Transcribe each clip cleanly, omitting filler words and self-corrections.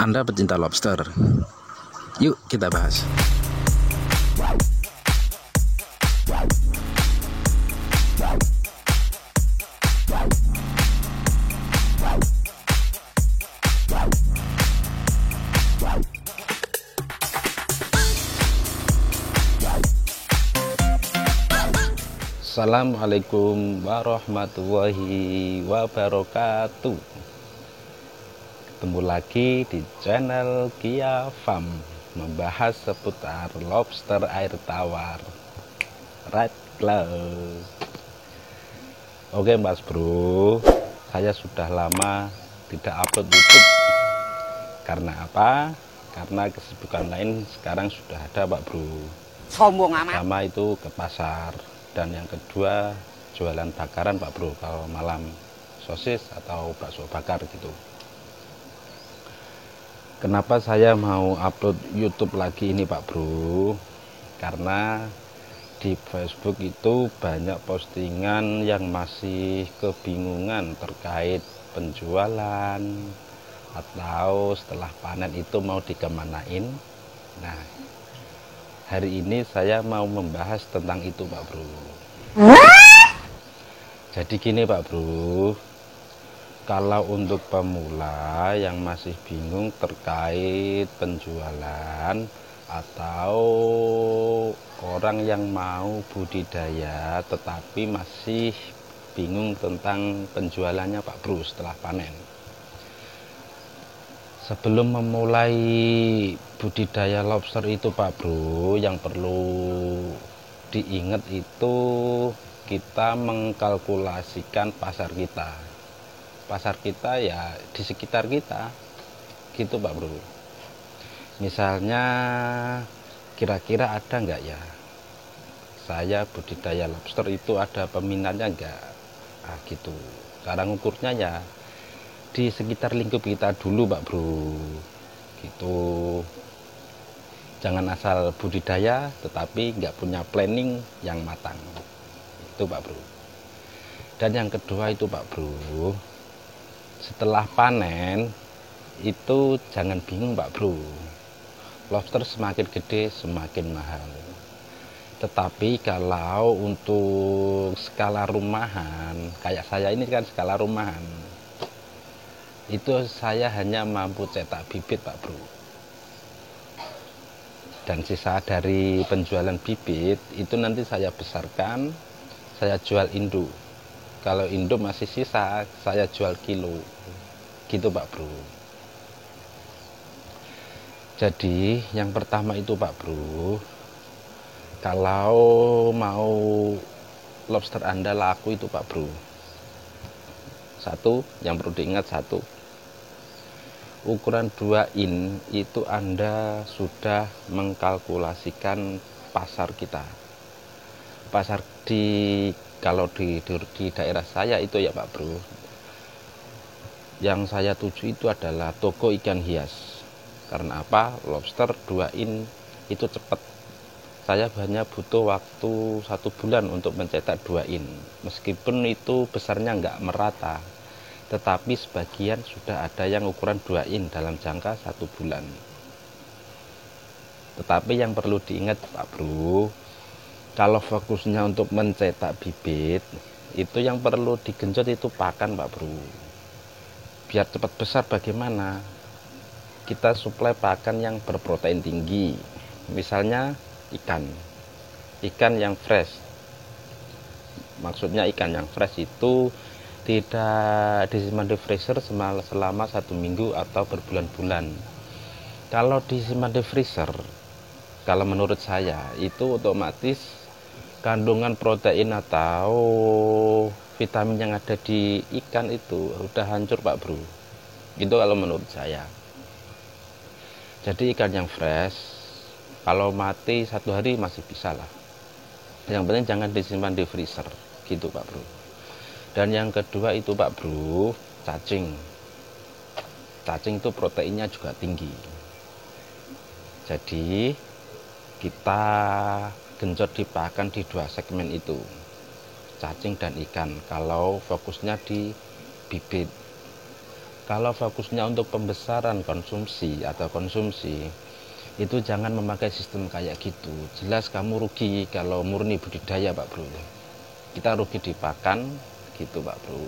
Anda pecinta lobster? Yuk kita bahas. Assalamualaikum warahmatullahi wabarakatuh. Ketemu lagi di channel Kia Farm, membahas seputar lobster air tawar red claw. Oke Mas Bro, saya sudah lama tidak upload YouTube. Karena apa? Karena kesibukan lain sekarang sudah ada Pak Bro. Sombong amat. Pertama itu ke pasar, dan yang kedua jualan bakaran Pak Bro, kalau malam sosis atau bakso bakar gitu. Kenapa saya mau upload YouTube lagi ini Pak Bro? Karena di Facebook itu banyak postingan yang masih kebingungan terkait penjualan atau setelah panen itu mau dikemanain. Nah, hari ini saya mau membahas tentang itu Pak Bro. Jadi gini Pak Bro, kalau untuk pemula yang masih bingung terkait penjualan atau orang yang mau budidaya tetapi masih bingung tentang penjualannya Pak Bro setelah panen. Sebelum memulai budidaya lobster itu Pak Bro, yang perlu diingat itu kita mengkalkulasikan pasar kita. Pasar kita ya di sekitar kita gitu Pak Bro. Misalnya kira-kira ada nggak ya saya budidaya lobster itu, ada peminatnya nggak, gitu. Cara ngukurnya ya di sekitar lingkup kita dulu Pak Bro gitu. Jangan asal budidaya tetapi nggak punya planning yang matang, itu Pak Bro. Dan yang kedua itu Pak Bro, setelah panen itu jangan bingung Pak Bro, lobster semakin gede semakin mahal. Tetapi kalau untuk skala rumahan, kayak saya ini kan skala rumahan, itu saya hanya mampu cetak bibit Pak Bro. Dan sisa dari penjualan bibit itu nanti saya besarkan, saya jual induk. Kalau induk masih sisa, saya jual kilo. Gitu Pak Bro. Jadi yang pertama itu Pak Bro, kalau mau lobster Anda laku itu Pak Bro, satu yang perlu diingat, satu, ukuran 2 in itu Anda sudah mengkalkulasikan pasar kita. Pasar kalau di daerah saya itu ya Pak Bro, yang saya tuju itu adalah toko ikan hias. Karena apa? Lobster 2 in itu cepat. Saya hanya butuh waktu 1 bulan untuk mencetak 2 in. Meskipun itu besarnya nggak merata, tetapi sebagian sudah ada yang ukuran 2 in dalam jangka 1 bulan. Tetapi yang perlu diingat Pak Bro, kalau fokusnya untuk mencetak bibit, itu yang perlu digenjot itu pakan Pak Bro. Biar cepat besar bagaimana? Kita suplai pakan yang berprotein tinggi. Misalnya ikan yang fresh. Maksudnya ikan yang fresh itu tidak disimpan di freezer selama 1 minggu atau berbulan-bulan. Kalau disimpan di freezer, kalau menurut saya itu otomatis kandungan protein atau vitamin yang ada di ikan itu udah hancur Pak Bro. Itu kalau menurut saya. Jadi ikan yang fresh kalau mati 1 hari masih bisa lah. Yang penting jangan disimpan di freezer gitu Pak Bro. Dan yang kedua itu Pak Bro, cacing. Cacing itu proteinnya juga tinggi. Jadi kita genjot di pakan di 2 segmen itu, cacing dan ikan, kalau fokusnya di bibit. Kalau fokusnya untuk pembesaran konsumsi atau konsumsi, itu jangan memakai sistem kayak gitu. Jelas kamu rugi kalau murni budidaya Pak Bro. Kita rugi di pakan gitu Pak Bro.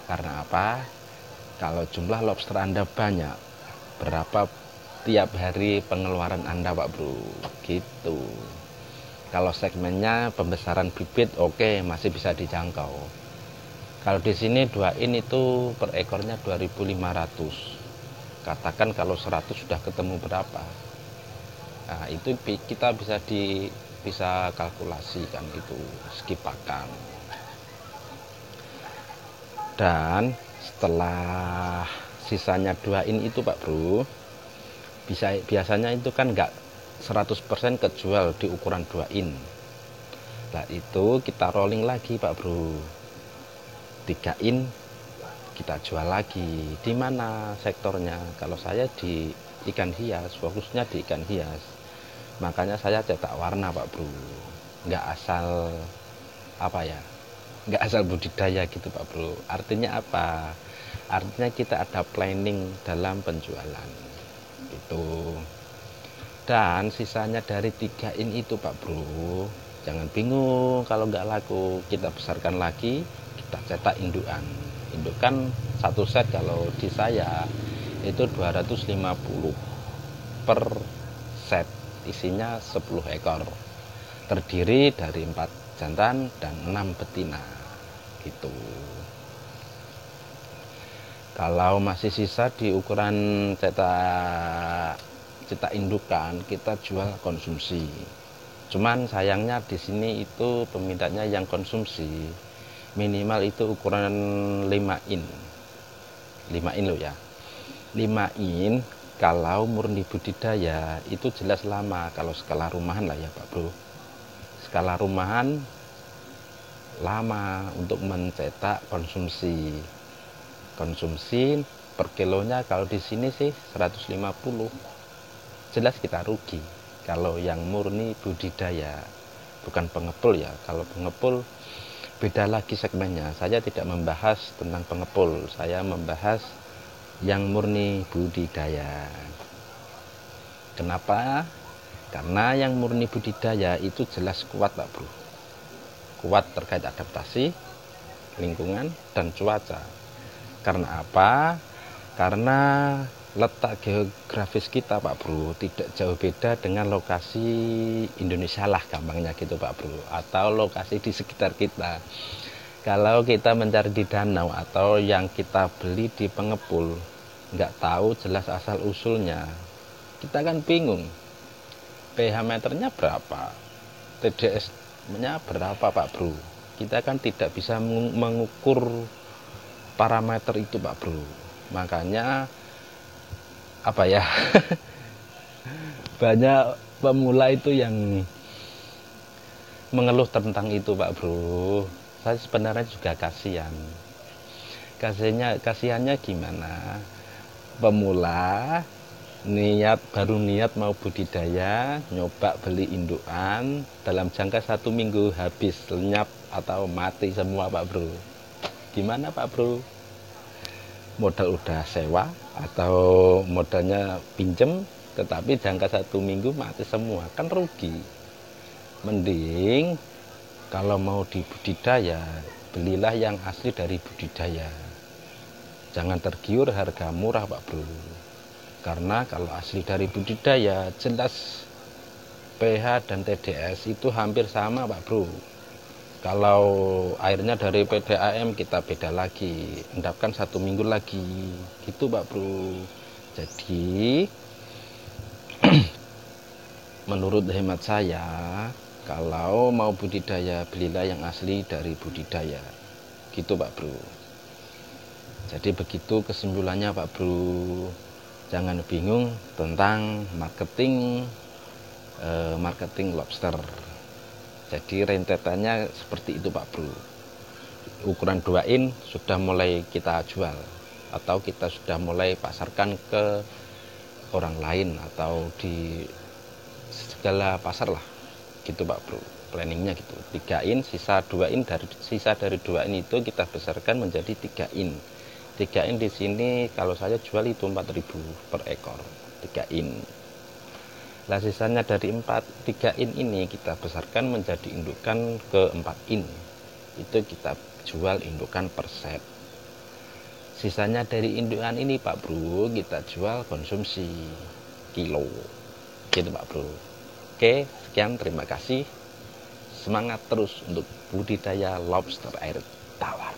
Karena apa? Kalau jumlah lobster Anda banyak, berapa tiap hari pengeluaran Anda Pak Bro? Gitu. Kalau segmennya pembesaran bibit, oke, masih bisa dijangkau. Kalau di sini 2 in itu per ekornya 2.500. Katakan kalau 100 sudah ketemu berapa? Nah, itu kita bisa kalkulasikan itu segi pakan. Dan setelah sisanya 2 in itu Pak Bro, biasanya itu kan nggak 100% kejual di ukuran 2 in. Nah itu kita rolling lagi Pak Bro, 3 in kita jual lagi. Di mana sektornya? Kalau saya di ikan hias, fokusnya di ikan hias, makanya saya cetak warna Pak Bro, nggak asal nggak asal budidaya gitu Pak Bro. Artinya apa? Artinya kita ada planning dalam penjualan gitu. Dan sisanya dari 3 in itu Pak Bro, jangan bingung kalau nggak laku, kita besarkan lagi, kita cetak indukan. Indukan satu set kalau di saya itu 250 per set, isinya 10 ekor, terdiri dari 4 jantan dan 6 betina gitu. Kalau masih sisa di ukuran cetak indukan, kita jual konsumsi. Cuman sayangnya di sini itu peminatnya yang konsumsi, minimal itu ukuran 5 in. 5 in loh ya. 5 in kalau murni budidaya itu jelas lama. Kalau skala rumahan lah ya Pak Bro. Skala rumahan lama untuk mencetak konsumsi. Konsumsi per kilonya kalau di sini sih 150. Jelas kita rugi kalau yang murni budidaya, bukan pengepul ya. Kalau pengepul beda lagi segmennya. Saya tidak membahas tentang pengepul, saya membahas yang murni budidaya. Kenapa? Karena yang murni budidaya itu jelas kuat Pak Bro, kuat terkait adaptasi lingkungan dan cuaca. Karena apa? Karena letak geografis kita Pak Bro tidak jauh beda dengan lokasi Indonesia lah, gampangnya gitu Pak Bro, atau lokasi di sekitar kita. Kalau kita mencari di danau atau yang kita beli di pengepul, nggak tahu jelas asal usulnya, kita kan bingung. pH meternya berapa, TDS nya berapa Pak Bro, kita kan tidak bisa mengukur parameter itu Pak Bro. Makanya banyak pemula itu yang mengeluh tentang itu Pak Bro. Saya sebenarnya juga kasihannya gimana, pemula baru niat mau budidaya, nyoba beli indukan, dalam jangka 1 minggu habis, lenyap atau mati semua Pak Bro. Gimana Pak Bro? Modal udah sewa atau modalnya pinjem, tetapi jangka 1 minggu mati semua, kan rugi. Mending kalau mau di budidaya, belilah yang asli dari budidaya. Jangan tergiur harga murah Pak Bro. Karena kalau asli dari budidaya, jelas pH dan TDS itu hampir sama Pak Bro. Kalau airnya dari PDAM kita beda lagi, endapkan 1 minggu lagi, gitu Pak Bro. Jadi menurut hemat saya, kalau mau budidaya, belilah yang asli dari budidaya, gitu Pak Bro. Jadi begitu kesimpulannya Pak Bro. Jangan bingung tentang marketing lobster. Jadi rentetannya seperti itu Pak Bro. Ukuran 2 in sudah mulai kita jual, atau kita sudah mulai pasarkan ke orang lain atau di segala pasar lah, gitu Pak Bro. Planningnya gitu, 3 in, sisa 2 in, sisa dari 2 in itu kita besarkan menjadi 3 in. 3 in di sini kalau saya jual itu 4.000 per ekor 3 in. Nah, sisanya dari 3 in ini kita besarkan menjadi indukan ke 4 in. Itu kita jual indukan per set. Sisanya dari indukan ini Pak Bro kita jual konsumsi kilo. Gitu Pak Bro. Oke, sekian, terima kasih. Semangat terus untuk budidaya lobster air tawar.